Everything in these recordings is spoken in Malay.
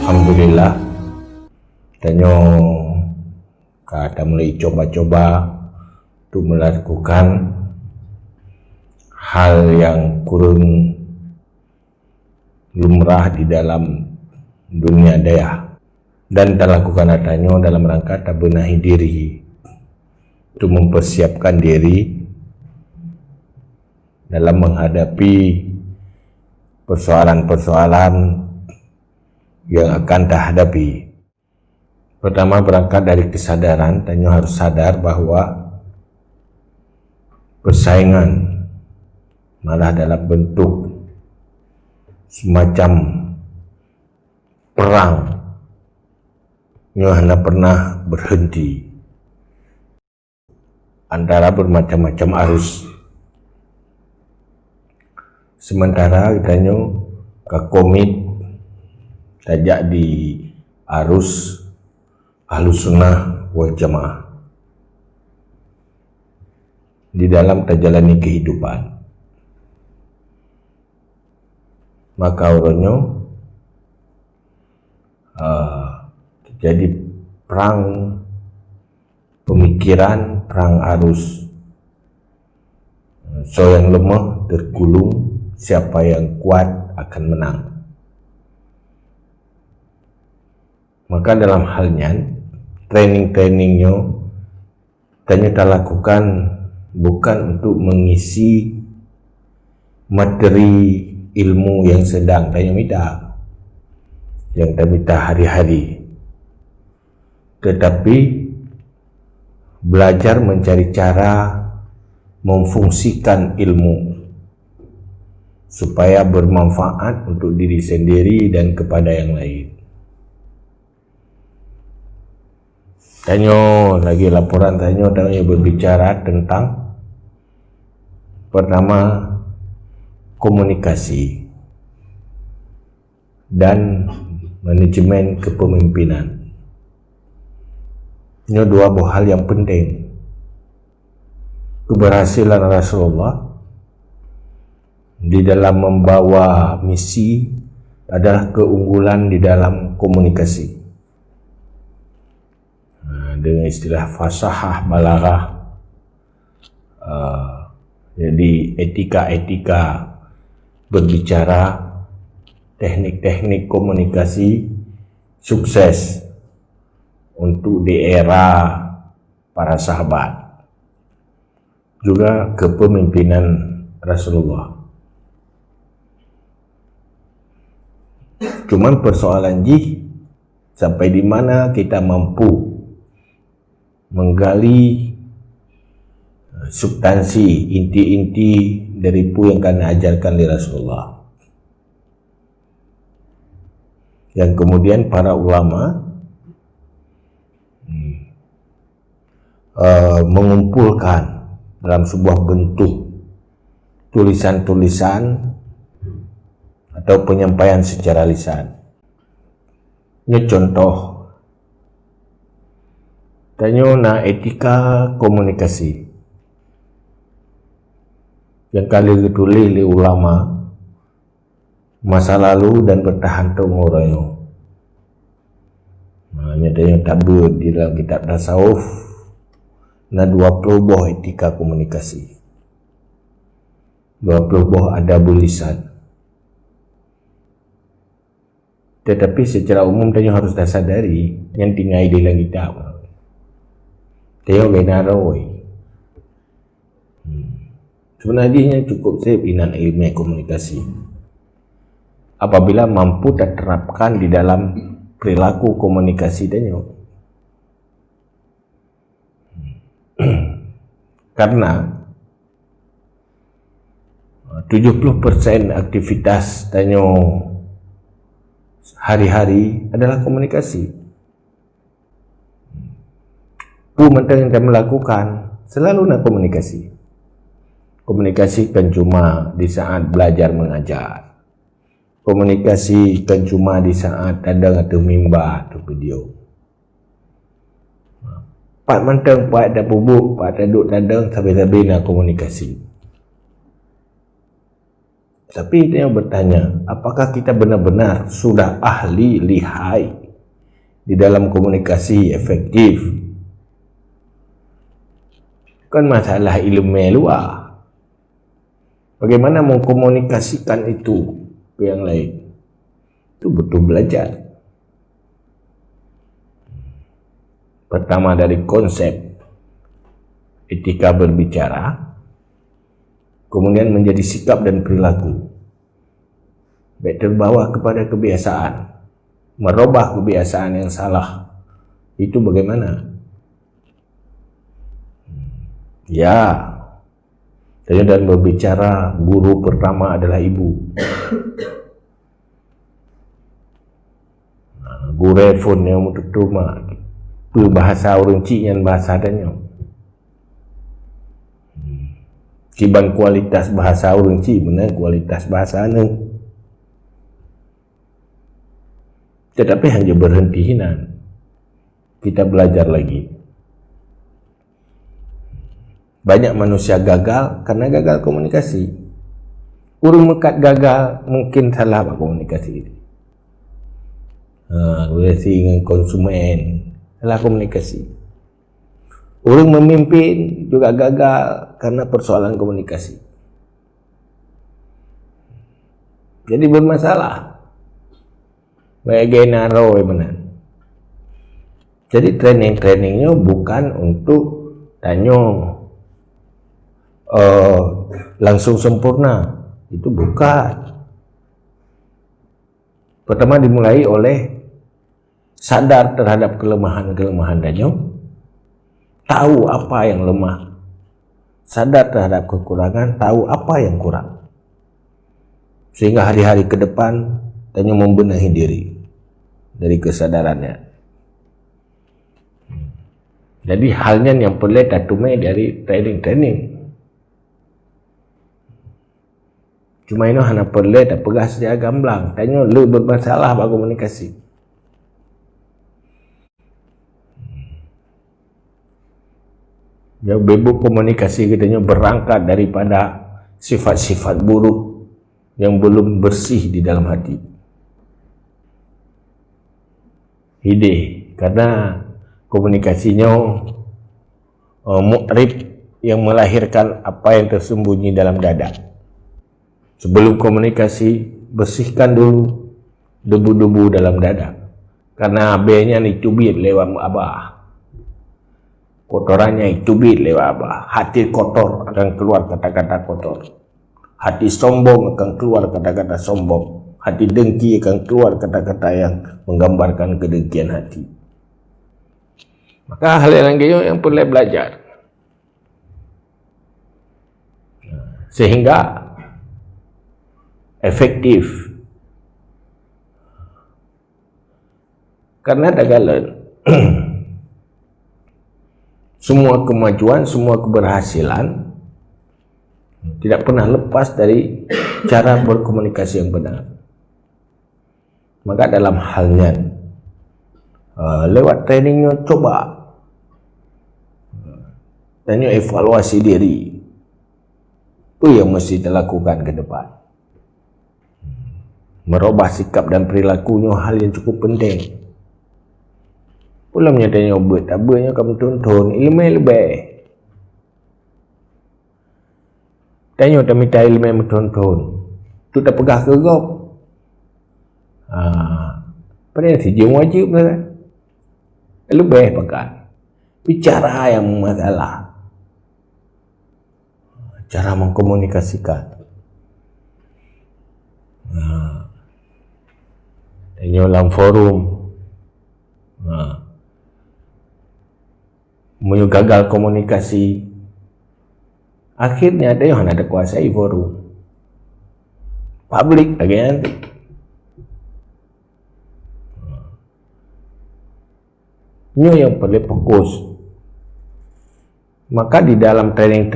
Alhamdulillah, tanyo kata mulai coba-coba untuk melakukan hal yang kurang lumrah di dalam dunia daya, dan terlakukan tanyo dalam rangka terbenahi diri untuk mempersiapkan diri dalam menghadapi persoalan-persoalan yang akan terhadapi. Pertama, berangkat dari kesadaran, tanyo harus sadar bahwa persaingan malah dalam bentuk semacam perang yang tidak pernah berhenti antara bermacam-macam arus. Sementara tanyo komit tajak di arus Ahlus Sunnah wal Jamaah di dalam terjalani kehidupan. Maka orangnya terjadi perang pemikiran, perang arus. So yang lemah tergulung, siapa yang kuat akan menang. Maka dalam halnya training-trainingnya kita lakukan bukan untuk mengisi materi ilmu yang sedang kita minta hari-hari, tetapi belajar mencari cara memfungsikan ilmu supaya bermanfaat untuk diri sendiri dan kepada yang lain. Tanyo lagi laporan tanyo berbicara tentang pertama komunikasi dan manajemen kepemimpinan. Ini dua hal yang penting. Keberhasilan Rasulullah di dalam membawa misi adalah keunggulan di dalam komunikasi. Dengan istilah fasahah balaghah, jadi etika-etika berbicara, teknik-teknik komunikasi sukses untuk di era para sahabat, juga kepemimpinan Rasulullah. Cuman persoalan sampai di mana kita mampu menggali substansi inti-inti dari yang akan diajarkan oleh Rasulullah, yang kemudian para ulama mengumpulkan dalam sebuah bentuk tulisan-tulisan atau penyampaian secara lisan. Ini contoh tanyo na etika komunikasi yang kali ditulis oleh ulama masa lalu dan bertahan tengoroyo. Nyatanya tabut di dalam kitab tasawuf na 20 buah etika komunikasi, 20 buah adabul lisan. Tetapi secara umum tanyo harus sadari yang tinggal di dalam kitab tayo genaroi. Sebenarnya cukup saya binan ilmu komunikasi apabila mampu diterapkan di dalam perilaku komunikasi tanyo. Karena 70% aktivitas tanyo hari-hari adalah komunikasi. Yang kita melakukan selalu nak komunikasi. Komunikasi kan cuma di saat belajar mengajar. Komunikasi kan cuma di saat ada atau mimbar atau video. Pak mentang, pak ada bubuk, pak ada duduk tadang, sampai-sampai nak komunikasi. Tapi dia bertanya, apakah kita benar-benar sudah ahli, lihai di dalam komunikasi efektif? Kan masalah ilmu luar. Bagaimana mengkomunikasikan itu ke yang lain? Itu butuh belajar. Pertama dari konsep etika berbicara, kemudian menjadi sikap dan perilaku, baik terbawa kepada kebiasaan, merubah kebiasaan yang salah. Itu bagaimana? Ya, dan berbicara, guru pertama adalah ibu. Guru phone yang mututuma, bahasa orang cik yang bahasa adanya. Kiban kualitas bahasa orang cik, mana kualitas bahasa anu. Tetapi hanya berhenti hinan. Kita belajar lagi. Banyak manusia gagal karena gagal komunikasi. Urung mekat gagal, mungkin salah komunikasi. Komunikasi dengan konsumen, salah komunikasi. Orang memimpin juga gagal karena persoalan komunikasi. Jadi bermasalah. Bagaimana benar. Jadi training-trainingnya bukan untuk tanya langsung sempurna. Itu bukan. Pertama dimulai oleh sadar terhadap kelemahan-kelemahan danyo. Tahu apa yang lemah, sadar terhadap kekurangan, tahu apa yang kurang, sehingga hari-hari ke depan hanya membenahi diri dari kesadarannya. Jadi halnya yang perlu datumai dari training. Cuma ini hanya perlu tak pegah secara gamblang. Tanya lu bermasalah pada komunikasi. Ya, bebuk komunikasi katanya berangkat daripada sifat-sifat buruk yang belum bersih di dalam hati. Karena komunikasinya mu'rib yang melahirkan apa yang tersembunyi dalam dada. Sebelum komunikasi, bersihkan dulu debu-debu dalam dada. Karena B-nya dicubit lewat abah. Kotorannya dicubit lewat abah. Hati kotor akan keluar kata-kata kotor. Hati sombong akan keluar kata-kata sombong. Hati dengki akan keluar kata-kata yang menggambarkan kedengkian hati. Maka hal yang perlu belajar. Sehingga efektif. Karena tagalan semua kemajuan, semua keberhasilan tidak pernah lepas dari cara berkomunikasi yang benar. Maka dalam halnya lewat trainingnya coba tanya evaluasi diri. Itu yang mesti dilakukan ke depan. Merubah sikap dan perilakunya hal yang cukup penting. Pulang nyatanya obat, abahnya kamu tonton ilmu lebih. Tanya tak minta ilmu yang tonton. Tu tak pegah ke gop. Pada si jeng wajib kan? Lebih pakai. Bicara yang masalah. Cara mengkomunikasikan. Tanya dalam forum. Gagal komunikasi, akhirnya ada yang ada kuasai forum publik lagi nanti. Ini yang perlu fokus. Maka di dalam training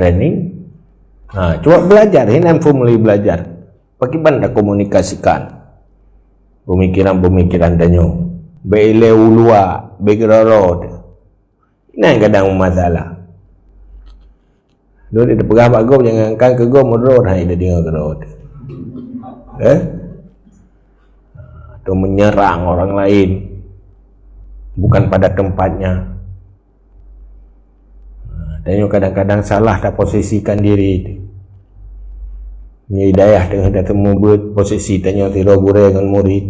coba belajar, ini info mulai belajar bagaimana komunikasikan pemikiran danyo bele ulua begerorod. Nah, kadang masalah. Dulu dia pegah pak gom jangan kan ke gom road hai dia dengar ke road. Atau menyerang orang lain bukan pada tempatnya. Dan kadang-kadang salah dah posisikan diri. Ni hidayah tengah temu buat posisi tanya tidak guru dengan murid.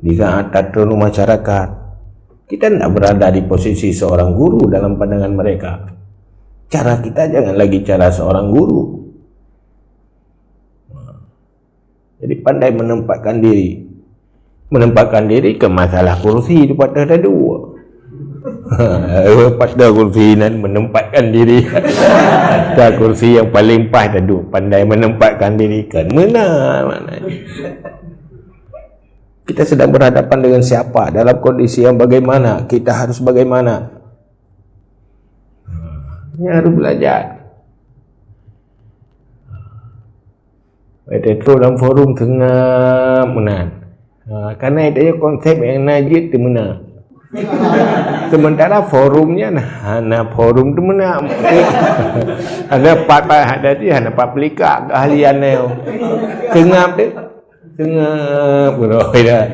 Di saat tatrunu masyarakat, kita tidak berada di posisi seorang guru dalam pandangan mereka. Cara kita jangan lagi cara seorang guru. Jadi pandai menempatkan diri. Menempatkan diri ke masalah kursi itu pada ada dua. Pada kursi dan menempatkan diri. Pada kursi yang paling pas duduk. Pandai menempatkan diri kan mana. Kita sedang berhadapan dengan siapa, dalam kondisi yang bagaimana, kita harus bagaimana. Ini harus belajar. Itu dalam forum tengah menan. Karena itu konsep yang najib tu mana. Sementara forumnya forum tu mana. Ada part ada dia ada part pelika keahlian dia. Tengah tu tengah beroi dah.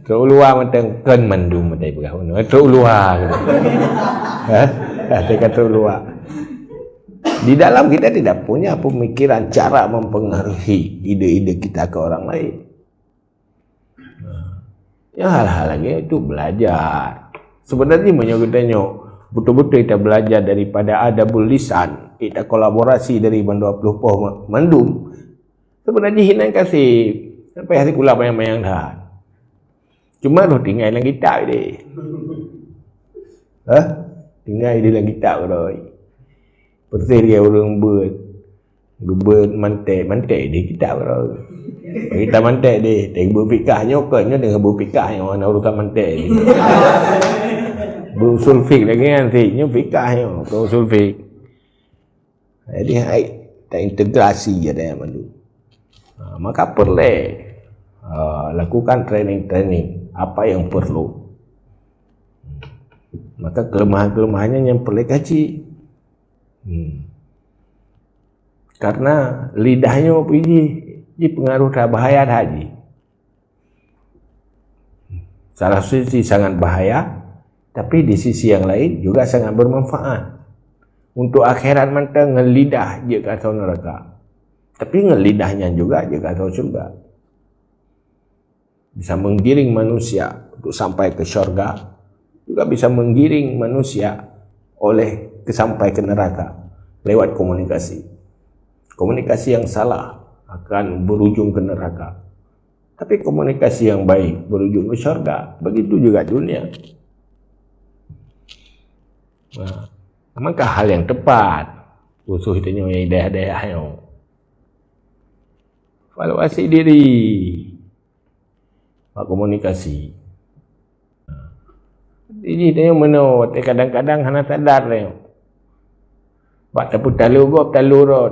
Tok luar macam kan mandum macam berapa. Tok luar. Dia kata luar. Di dalam kita tidak punya pemikiran cara mempengaruhi ide-ide kita ke orang lain. Ya hal-hal lagi itu belajar. Sebenarnya menyokotanya betul-betul kita belajar daripada adabul lisan. Kita kolaborasi dari 20 poh mandum. Sebenarnya hinan kasih sampai hari kula bayang-bayang dah. Cuma lu tinggal dalam kitab dia. Tinggal di dalam kitab dah. Persis dia orang buat mantek di kitab dah. Kita mantek dia, tengok berfikahnya kan dengan berfikahnya orang urusan mantek ni. Berusul fik lagi kan fiknya fikahnya, berusul fik. Jadi tak integrasi je dah mandu. Maka perlu lakukan training apa yang perlu. Maka kelemahan-kelemahannya yang perlu kaji. Karena lidahnya di pengaruh bahaya haji. Salah sisi sangat bahaya, tapi di sisi yang lain juga sangat bermanfaat. Untuk akhirat mata ngelidah je ke atau neraka. Tapi ngelidahnya juga je ke atau surga. Bisa menggiring manusia untuk sampai ke syurga. Juga bisa menggiring manusia sampai ke neraka lewat komunikasi. Komunikasi yang salah akan berujung ke neraka. Tapi komunikasi yang baik berujung ke syurga. Begitu juga dunia. Maka hal yang tepat usuh itu yang hidayah-hidayah yang evaluasi diri, komunikasi. Ini dia mana kadang-kadang hana sadar dia. Pak tapi talu go talu ro.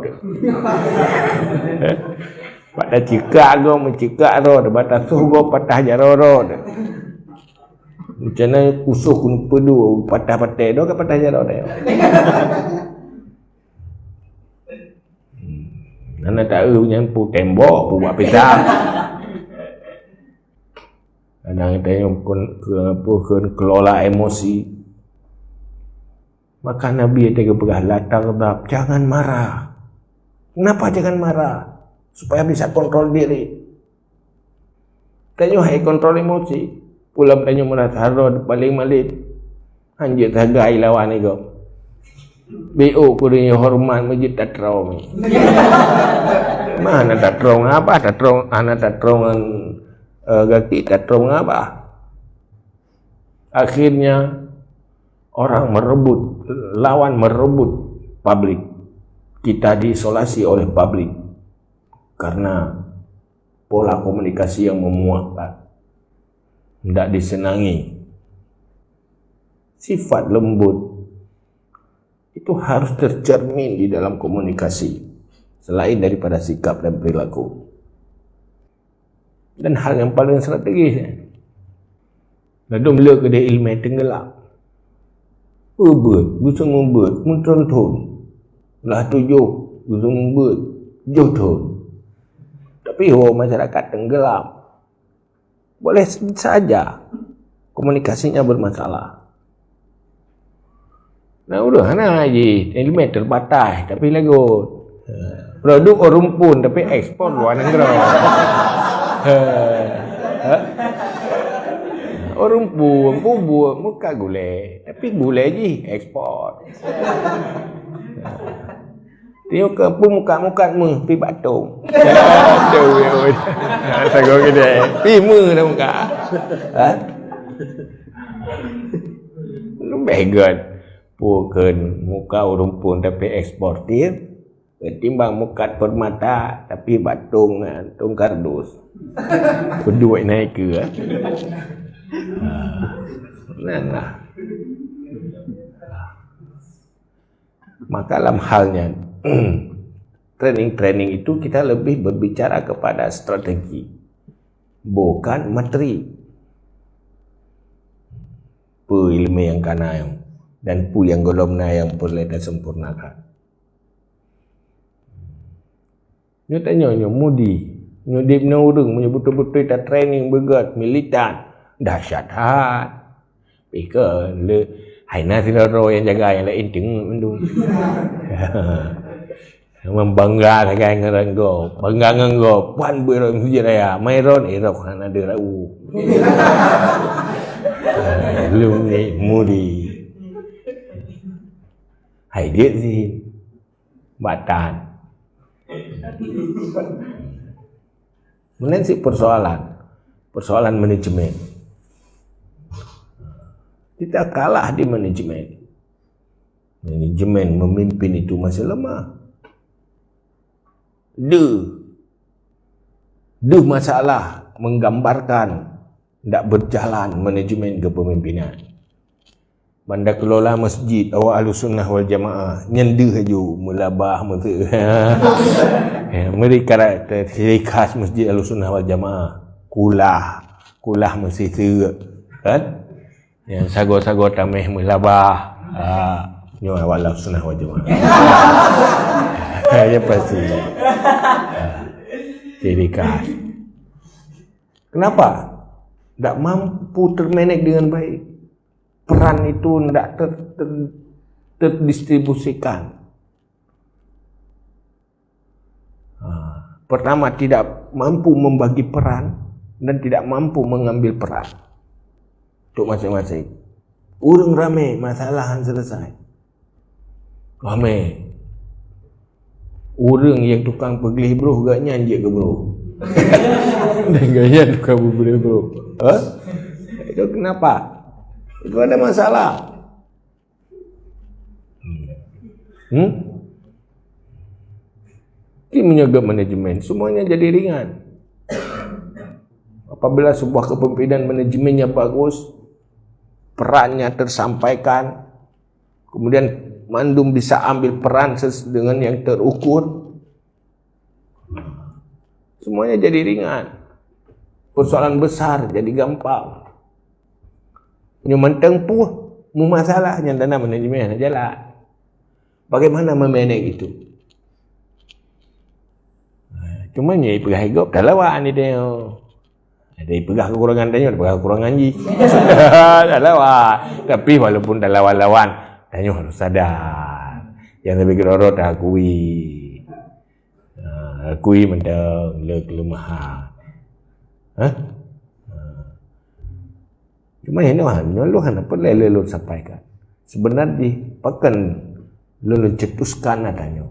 Pak dah cekak go mencekak ro, batas suh go patah jaro ro. Macam mana usuh kun pedu patah-patah do ke patah jaro dia. Nana tahu nyampu tembok buat pisang. Kadang kita yang kelola emosi. Maka Nabi itu berkata, la taghdab, jangan marah. Kenapa jangan marah? Supaya bisa kontrol diri. Tanya hai kontrol emosi. Pulang tanya merasa harus paling malit. Anjir hargai lawan itu. BO kudunya hormat masjid tatrong. Mana tatrong apa? Tatrong anak tatrongan gati tatrong apa? Akhirnya orang lawan merebut publik. Kita diisolasi oleh publik karena pola komunikasi yang memuakkan, tidak disenangi. Sifat lembut itu harus tercermin di dalam komunikasi selain daripada sikap dan perilaku. Dan hal yang paling strategis, lalu beliau ke dia ilmu tenggelam. Bisa membuat menonton lah tujuh bisa membuat jodoh. Tak tapi masyarakat tenggelam. Boleh saja komunikasinya bermasalah. Nah udah haji elemen terbatas tapi lagu produk orang pun tapi ekspor luar negara. Orang pun bubuk muka gulai tapi gulai je ekspor. Tengok ke pun muka-muka mu pi batung. Aduh. Sago gede. Pi mu dah muka. Lu begot. Bukan muka orang pun tapi eksportir, ketimbang muka permata tapi batung tung kardus. Kedua naik ke. Nah. Maka dalam halnya training itu kita lebih berbicara kepada strategi, bukan materi. Ilmu yang kana dan pu yang golomna yang perlu disempurnakan. Nyo tanya nyo mudi, nyo dip na urang punya betul-betul kita training begat militan dahsyat hat. Pika le haina sinaro yang jaga yang lain teng mendung. Membangga dengan ngerenggo, bangga ngenggo, pan berong hujuraya, mairon irok hana derau. Lu ni mudi. Hai dia sih batan. Kemudian si persoalan manajemen. Kita kalah di manajemen. Manajemen memimpin itu masih lemah. Masalah menggambarkan tidak berjalan manajemen kepemimpinan. Banda kelola masjid awak Ahlussunnah wal Jamaah nyenduh haju mulabah mesti. Mereka karakter ciri khas masjid Ahlussunnah wal Jamaah kulah mesti serak kan? Yang sago-sago tameh mulabah. Nyo awak Ahlussunnah wal Jamaah. Ya pasti. Ciri khas. Kenapa? Tak mampu termanage dengan baik. Peran itu tidak terdistribusikan. Pertama, tidak mampu membagi peran dan tidak mampu mengambil peran untuk masing-masing. Urang rame, masalah selesai. Rame. Urang yang tukang pergelih bro gak nyanyi ke bro. Dan gaya tukang pergelih bro. Itu kenapa? Itu ada masalah. Ini menjaga manajemen, semuanya jadi ringan. Apabila sebuah kepemimpinan manajemennya bagus, perannya tersampaikan, kemudian mandum bisa ambil peran dengan yang terukur, semuanya jadi ringan. Persoalan besar jadi gampang. Mentang puh mu masalah yang dana manajemen jalan. Bagaimana memanage itu? Cuma nyai pegah hidup dah lawan ni dia. Ada pegah kekurangan dia, pegah kekurangan ji. Dah lawan. Tapi walaupun dah lawan-lawan, dia harus sadar. Yang lebih kerorot dah akui mentang le kelemahan. Cuma ini luhan apa lelur sampaikan. Sebenarnya pakan lulun cetuskan adanya.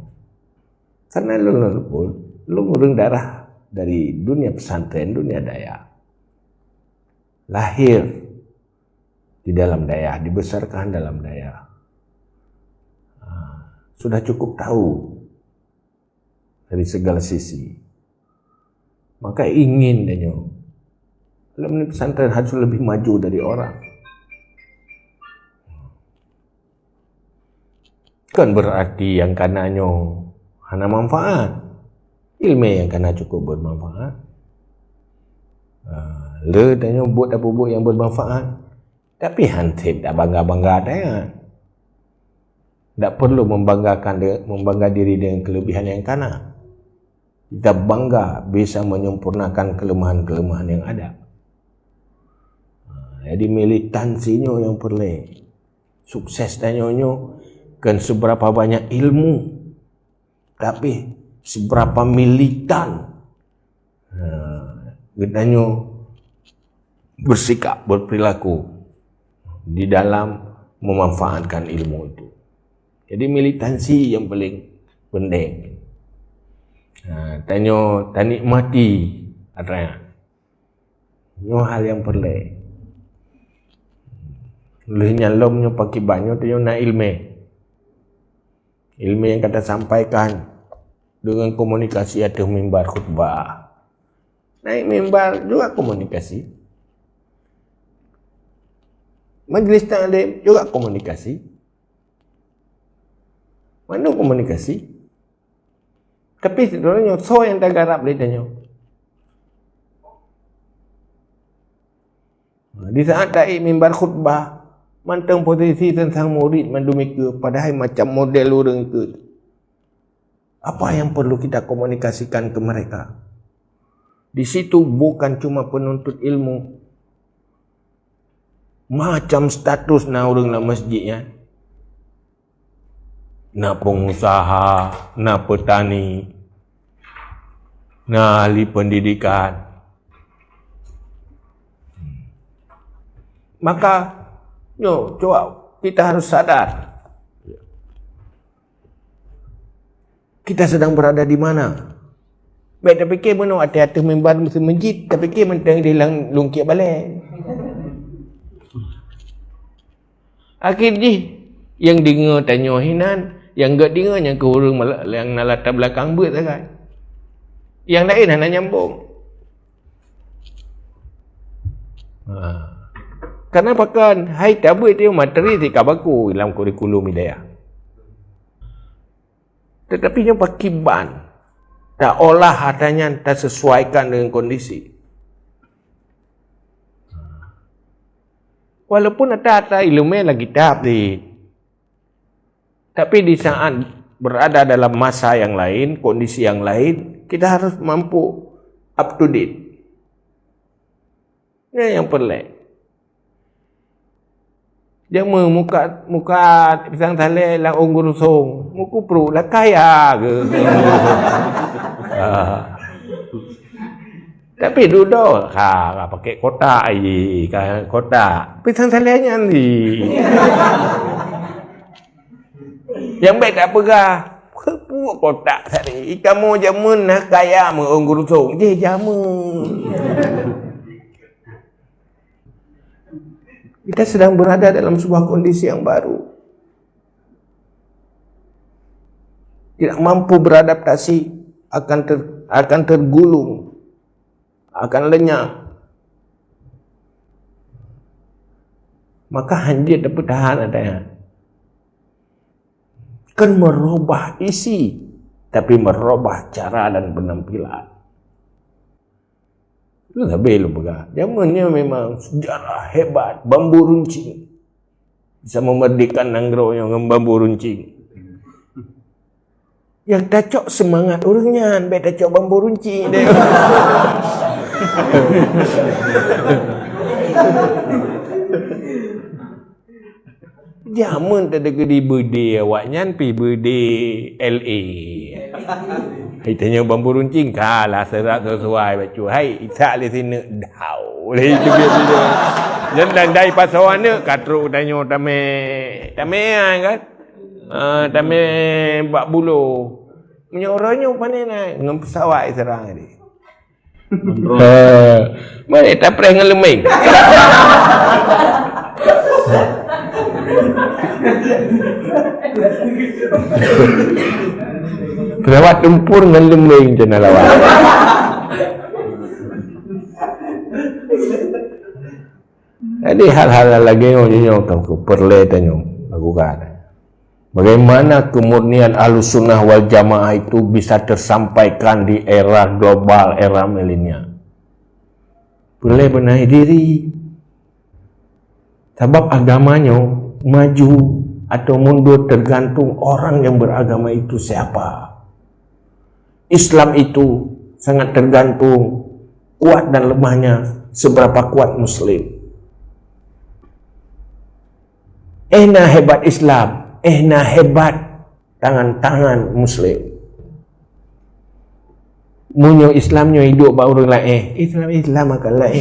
Karena lu ngurung darah dari dunia pesantren, dunia daya. Lahir di dalam daya, dibesarkan dalam daya. Sudah cukup tahu dari segala sisi. Maka ingin danyo dalam pesantren harus lebih maju dari orang. Kan berarti yang kananyo hana manfaat. Ilmu yang kana cukup bermanfaat. Le danyo buat apa buat yang bermanfaat. Tapi hansip tak bangga-bangga dengan. Tak perlu membangga diri dengan kelebihan yang kana. Kita bangga bisa menyempurnakan kelemahan-kelemahan yang ada. Jadi militansinya yang perlu. Sukses tanyonyo kan seberapa banyak ilmu, tapi seberapa militan kitanya bersikap, berperilaku di dalam memanfaatkan ilmu itu. Jadi militansi yang paling penting. Tanyo tanikmati adanya. Nyo hal yang perlu. Lehnya lomnya pakai banyo tanyo na ilmu. Ilmu yang kata sampaikan dengan komunikasi atau mimbar khutbah. Naik mimbar juga komunikasi. Majlis ta'lim juga komunikasi. Mana komunikasi? Tapi sebenarnya so yang tak garap dia tanya. Di saat taik mimbar khutbah, mantang posisi tentang murid mandumika, padahal macam model orang itu. Apa yang perlu kita komunikasikan ke mereka? Di situ bukan cuma penuntut ilmu, macam status na orang dalam masjidnya. Na pengusaha, na petani, na ahli pendidikan. Maka, coba kita harus sadar. Kita sedang berada di mana? Baik, tak fikir mana hati-hati mimbar masjid, tak fikir mentang dia lungkit balik. Akhirnya, yang dengar tanya hinan, yang gak dengar yang ke orang yang nak latar belakang buat sangat. Yang lain nak nyambung. Karena pakan hai tabu itu materi di kabaku dalam kurikulum Hidayah. Tetapi yang pakai ban, tak olah hatanya tak sesuaikan dengan kondisi. Walaupun ada ilmu lagi tahap di, tapi di saat berada dalam masa yang lain, kondisi yang lain, kita harus mampu up to date. Ini yang perlu. Jangan muka pisang tali lang unggur song, muku pro lah kaya ke. Tapi duduk, pakai kotak aje, kotak. Pisang tali nya ni. Yang baik tak pegah. Puak kotak tadi. Kamu jamun nak kaya mengunggur song. Je jamun. Kita sedang berada dalam sebuah kondisi yang baru. Tidak mampu beradaptasi, akan tergulung, akan lenyap. Maka hanya dapat tahan adanya. Kan merubah isi, tapi merubah cara dan penampilan. Itu tak belum pegah. Zamannya memang sejarah hebat, bambu runcing. Bisa memerdekakan Nanggro dengan bambu runcing. Yang tacok semangat orangnya, baik tacok bambu runcing dia. Jaman tak ada di birthday awaknya, pergi birthday LA. Hai tanya bambu runcing, kalah serak sesuai baca. Hai, tak boleh sini, dah boleh itu biasa. Jangan dari pasawan ni, katruk tanya tamai kan? Tamai bak bulu. Punya orangnya pandai nak, dengan pesawat serang ni. Mana tak pernah dengan lemeng. Pesawat tempur dengan lemeng je nak lawan. Jadi hal-hal lagi yang tahu perlu tanya lakukan. Bagaimana kemurnian Ahlussunnah wal Jamaah itu bisa tersampaikan di era global, era milenial? Perlu benahi diri. Sebab agamanya maju atau mundur tergantung orang yang beragama itu siapa. Islam itu sangat tergantung kuat dan lemahnya seberapa kuat Muslim. Ehna hebat Islam, ehna hebat tangan-tangan Muslim. Munyo Islamnya hidup baru lah Islam akan lah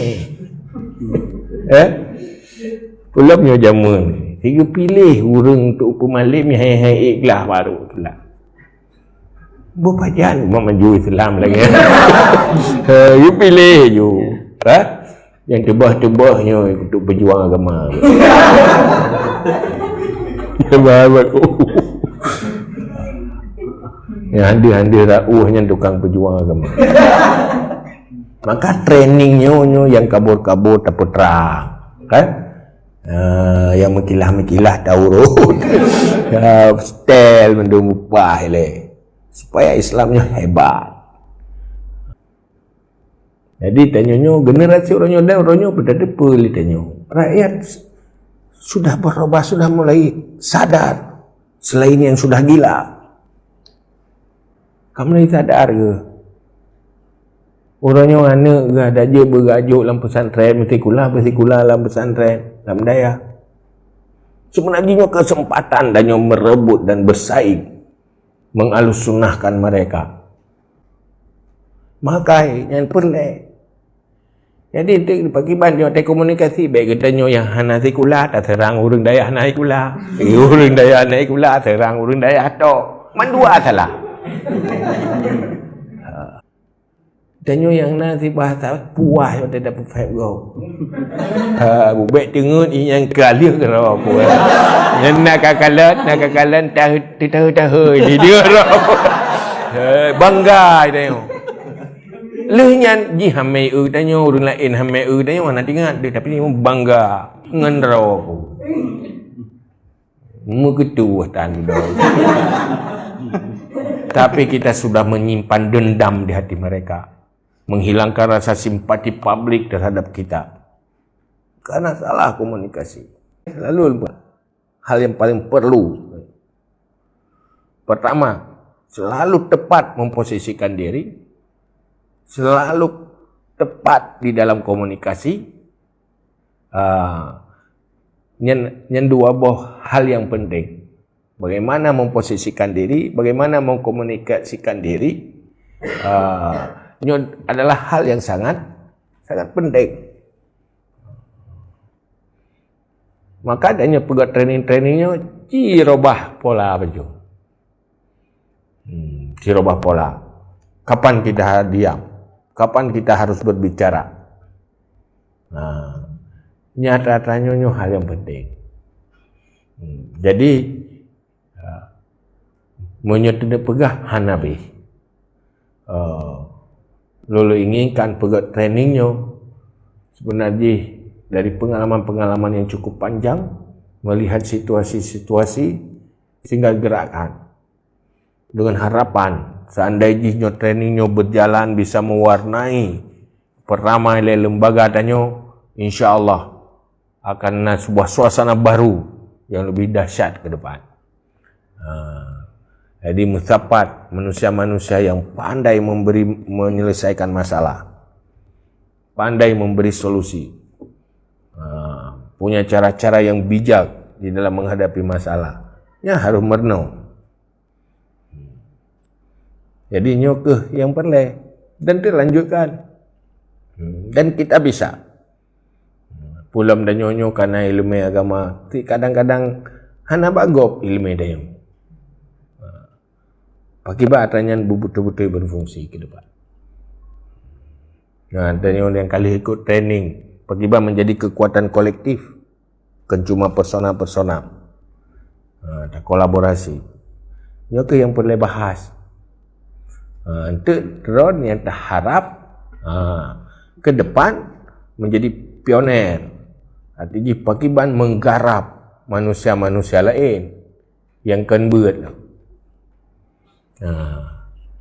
Pulapnya jamun. Tiga pilih urang untuk pemalim yang hai ikhlas baru pula. Berpajan maju Islam lagi. You pilih you. Yang tebah-tebahnya untuk berjuang agama. Ya bahabat. Yang handi-handi rauhnya tukang berjuang agama. Maka trainingnya yang kabur-kabur tak terang. Kan? Yang mekilah-mekilah taurut. Stel mendumupah supaya Islamnya hebat. Jadi tanyanya generasi orangnya berdadepul tanya. Rakyat sudah berubah, sudah mulai sadar selain yang sudah gila. Kamu mulai sadar ke? Orangnya mana ke ada je berajuk dalam pesantren, mesti kulah dalam pesantren, dalam daya. Sebenarnya kesempatan dan merebut dan bersaing mengalusunahkan mereka. Maka yang perlu. Jadi bagi banyak komunikasi baik katanya yang hanasi kula tak terang urang daya hanai kula. Urang daya hanai kula terang urang daya tok. Mandua salah. Tanya yang nasi bahasa puah yang tidak perfect go. Bubek tengok yang kalir ke apa. Yang nak kakalan tahu di dia. Bangga tengok. Lehnya ji hamai tanya urang lain hamai tanya mana tengok dia tapi ni bangga ngendro. Mugetu tan dong. Tapi kita sudah menyimpan dendam di hati mereka. Menghilangkan rasa simpati publik terhadap kita. Karena salah komunikasi. Lalu hal yang paling perlu. Pertama, selalu tepat memposisikan diri. Selalu tepat di dalam komunikasi. Yang dua buah hal yang penting. Bagaimana memposisikan diri, bagaimana mengkomunikasikan diri. Ini adalah hal yang sangat penting. Maka adanya pegat training-trainingnya cirobah pola baju. Cirobah pola. Kapan kita diam? Kapan kita harus berbicara? Nyata-nyatanya hal yang penting. Jadi menyertai pegah Hanabi. Lalu inginkan pegat trainingnya sebenarnya dari pengalaman-pengalaman yang cukup panjang melihat situasi-situasi sehingga gerakan dengan harapan seandainya trainingnya berjalan bisa mewarnai pertama lembaga tanya insya-Allah akan sebuah suasana baru yang lebih dahsyat ke depan. Jadi musyapat manusia-manusia yang pandai menyelesaikan masalah, pandai memberi solusi, punya cara-cara yang bijak di dalam menghadapi masalah, ya harus merenung. Jadi nyokeh yang perlu dan dilanjutkan dan kita bisa. Pulam dan nyonyo karena ilmu agama, kadang-kadang hana bagop ilmu dayang. Akibat adanya betul-betul berfungsi ke depan. Nah, dan yang kali ikut training, akibat menjadi kekuatan kolektif, bukan cuma persona-persona. Ada kolaborasi. Itu yang perlu bahas. Untuk drone yang terharap ke depan menjadi pioner. Artinya akibat menggarap manusia-manusia lain yang kan buat.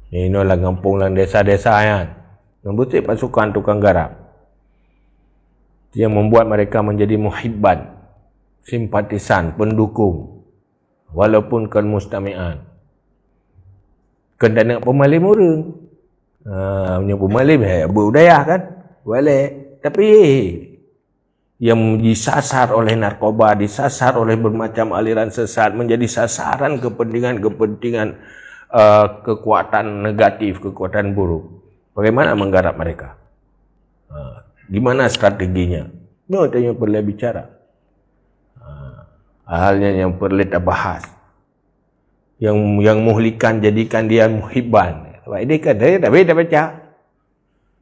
Ini lah kampung lah desa-desa kan. Membutuhkan pasukan tukang garap. Yang membuat mereka menjadi muhibban, simpatisan, pendukung, walaupun kan mustami'an. Kan tak nak pemalim orang. Punya pemalim berbudaya kan. Boleh. Tapi yang disasar oleh narkoba, disasar oleh bermacam aliran sesat, menjadi sasaran kepentingan-kepentingan kekuatan negatif, kekuatan buruk. Bagaimana menggarap mereka? Gimana strateginya? Ini ada yang perlu bicara. Halnya yang perlu kita bahas. Yang muhlikan jadikan dia muhibban. Sebab ini kan dia tak boleh baca.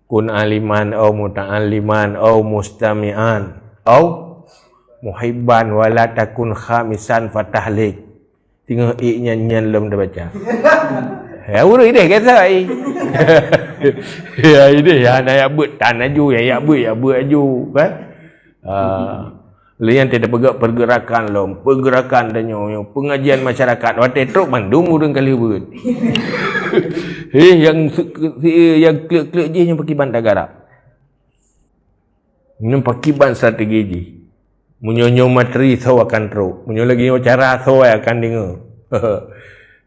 Kun aliman au muta'aliman au mustami'an au muhibban wala takun khamisan fatahlik. Tengok nyanyian belum dah baca. Ya urut ide kata ai. Ya ide ya nak buat tan aju ya buat aju kan. Lian tidak pergerakan lo, pergerakan dan pengajian masyarakat. Waktu truk mandum urang kali buat. Yang klik-klik je yang pakai ban garap. Yang pakai ban strategi je. Munyo materi so akan truk. Munyo lagi cara so akan dengar.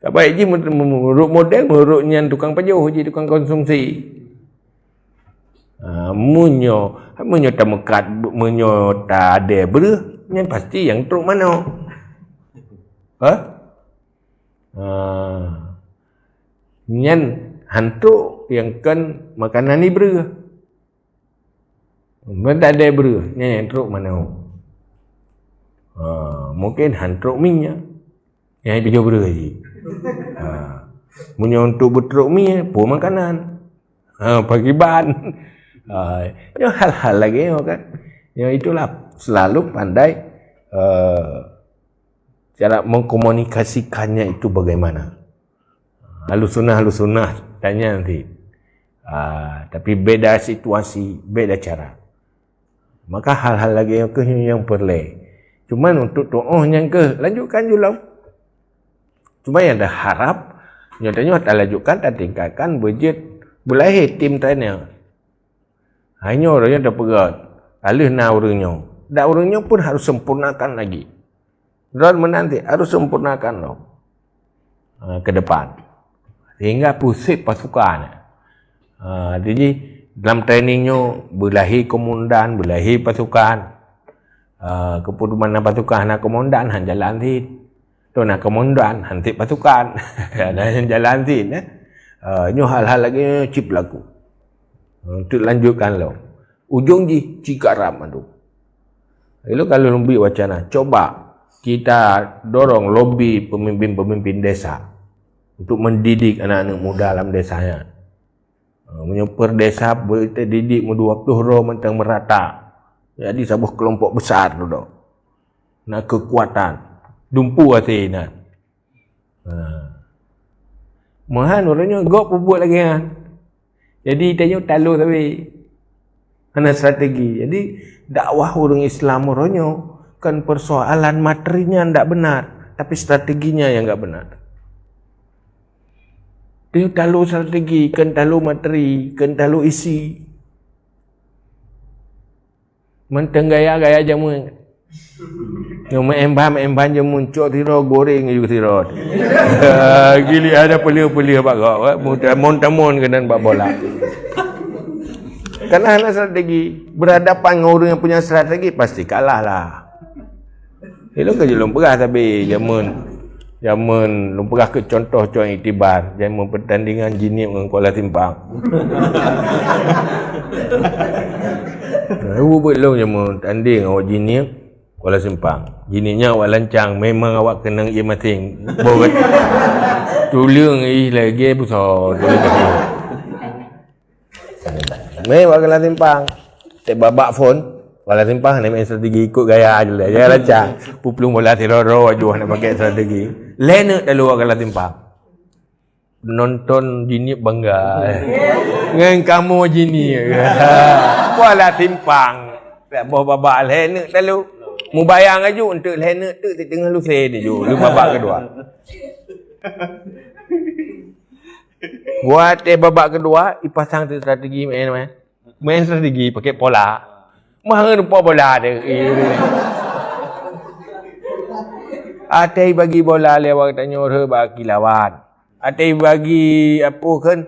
Tak baik je menurut model menurutnya tukang pajuh je, tukang konsumsi. Munyo tak mekat, munyo tak ada berah, yang pasti yang truk mana? Yang hantuk yang kan makanan ni berah. Tak ada berah, yang truk mana? Mungkin hantuk minyak, yang itu berah je. Munyo untuk bertruk minyak, pun makanan. Pagi ban. Hal-hal lagi kan. Itulah selalu pandai cara mengkomunikasikannya itu bagaimana. Halus sunnah tanya nanti. Tapi beda situasi, beda cara. Maka hal-hal lagi yang perlu. Cuman untuk yang lanjutkan juga. Cuma yang dah harap nyatanya tak lanjutkan, tak tingkatkan budget belahi tim trainer. Hanya orangnya dah pegat. Alih na orangnya. Dan orangnya pun harus sempurnakan lagi. Dan menanti harus sempurnakan loh. Ke depan. Sehingga pusat pasukan. Jadi dalam trainingnya belahi komandan, belahi pasukan. Keputusan pasukan nak komandan han jalan tin. Tu nak komandan hantik pasukan. Dan jalan tin. Ini hal-hal lagi cip laku. Untuk lanjutkan lo. Ujung ji cikaram tu. Lalu kalau lobby wacana, coba kita dorong lobby pemimpin-pemimpin desa untuk mendidik anak-anak muda dalam desanya. Menyuper desa kita didik mu 20 orang mentang merata. Jadi sebuah kelompok besar tu dah. Nak kekuatan. Dumpu hati nak. Mahan orangnya gop buat lagi kan. Jadi tanya talu tapi ana strategi. Jadi dakwah orang Islam orangnya kan persoalan materinya tidak benar, tapi strateginya yang enggak benar. Dia talu strategi, kan talu materi, kan talu isi. Menteng gaya-gaya jamu. Yang emban je muncul tiro goreng juga tiro. Gili ada pelia-pelia bagak, montamon kenan bak bola. Karena ada strategi, berhadapan dengan orang yang punya strategi pasti kalah lah. Itu kan belum pernah tapi zaman belum pernah ke contoh iktibar, zaman pertandingan Jinip dengan Kuala Timpang. Belum zaman tanding awak Jinip Kuala Simpang. Jinipnya awak lancang, memang awak kena ia masing. Buat tulang lagi besar. Memang Kuala Simpang. Tak babak phone. Kuala Simpang ni main strategi ikut gaya je lah. Jangan lancang. Pupulung bola tiroro aja nak pakai strategi. Lena dah luar Kuala Simpang. Nonton Jinip bangga. Dengan kamu Jinip. Kuala Simpang. Tak bawa babak Lena dah lu. Mu bayang aja untuk Lena tu tengah lu saya dia ju. Lu babak kedua. Buat babak kedua, ipasang tu strategi main strategi pakai pola. Mahal rupa bola dia. Atai bagi bola lewat tanya orang bagi lawan. Ate bagi apa kan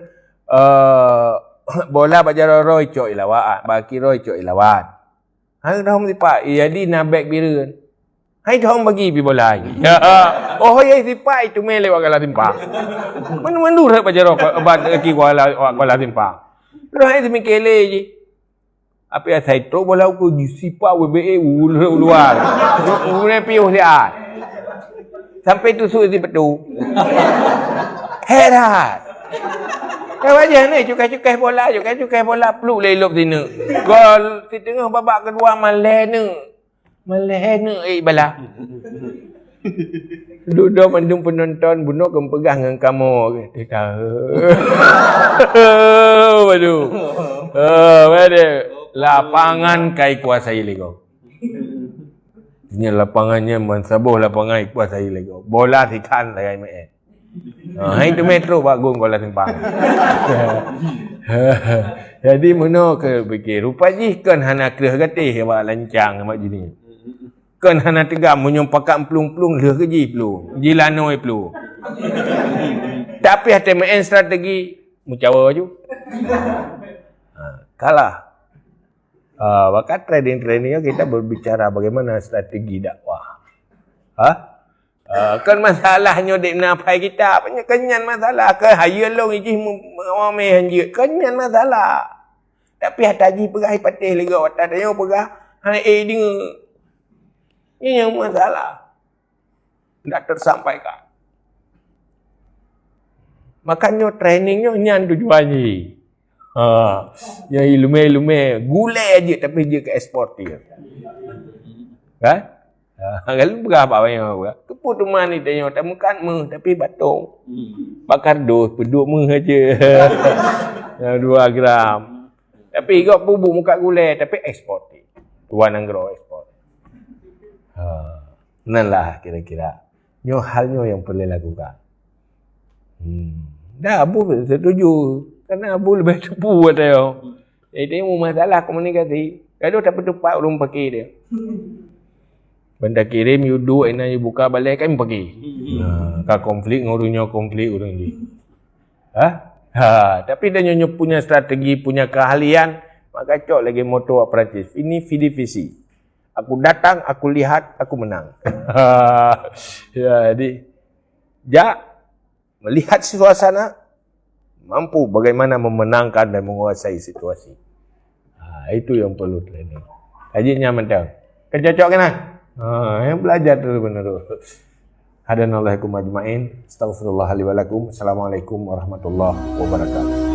bola bajar roi cok ilawat, bagi roi cok ilawat. Hang dah tipak, jadi nabek biru. Hai dah bagi pi bola lagi. Oh ya tipak itu mele wak kala timpang. Mana dah bajar bagi kuala timpang. Terus hai mikele je. Apa yang saya tahu bola aku disipak WBA luar. Kemudian piuh dia. Sampai tusuk di betul. Heran. Wajah ni cukai-cukai bola peluk lelop sini. Gol di tengah babak kedua malah ni bala. Duduk mendung penonton bunuh kau pegang dengan kamu. Dia tahu. Waduh. Waduh. Lapangan kai kuasai lego. Ini lapangannya mensabuh lapangan kuasai lego. Bola tikan saya main. Hai tu metro bagung bola simpang. Jadi mana ke fikir rupaji kan hana kereh gatih ba lancang mak jini. Kan hana tegam munyong pakak pelung-pelung leh ke ji pelung. Ji lanoi pelung. Tapi hati main strategi mucawa ju. Kalah. Bakat training kita berbicara bagaimana strategi dakwah. Kan masalahnya dek napai kita punya kenyan masalah ke hayalong iji mame hanji kenyan masalah. Tapi hataji pegai patih lega watat yo pegah hai ding. Ini yang masalah. Tidak tersampaikan. Makanya trainingnya nyan tujuannya. Ya lume gule aja tapi dia ke ekspor dia. Kan? Kalau berapa banyak buat? Kepu tu mani tanya tak mukan meh tapi batung. Bakar dos peduk meh aja. 2 gram. Tapi gak bubuk muka gule tapi ekspor dia. Tuan anggro ekspor. Nanlah kira-kira. Nyo halnya yang perlu lakukan. Dah Abu setuju. Karena Abu lebih cepu kata yo. Jadi mu masalah komunikasi. Kalau tak tepat ulun pakai dia. Benda kirim you do ina you buka balik kan pergi. Ka konflik ngurunyo konflik urang ni. Tapi dia nyonya punya strategi, punya keahlian, maka cok lagi moto Perancis. Ini visi. Aku datang, aku lihat, aku menang. Ya, jadi melihat suasana mampu bagaimana memenangkan dan menguasai situasi. Itu yang perlu training. Hajinya mentang. Kecocok kan? Yang belajar terus-menerus. Hadanallahu ajmain. Astaghfirullah li wa lakum. Assalamualaikum warahmatullahi wabarakatuh.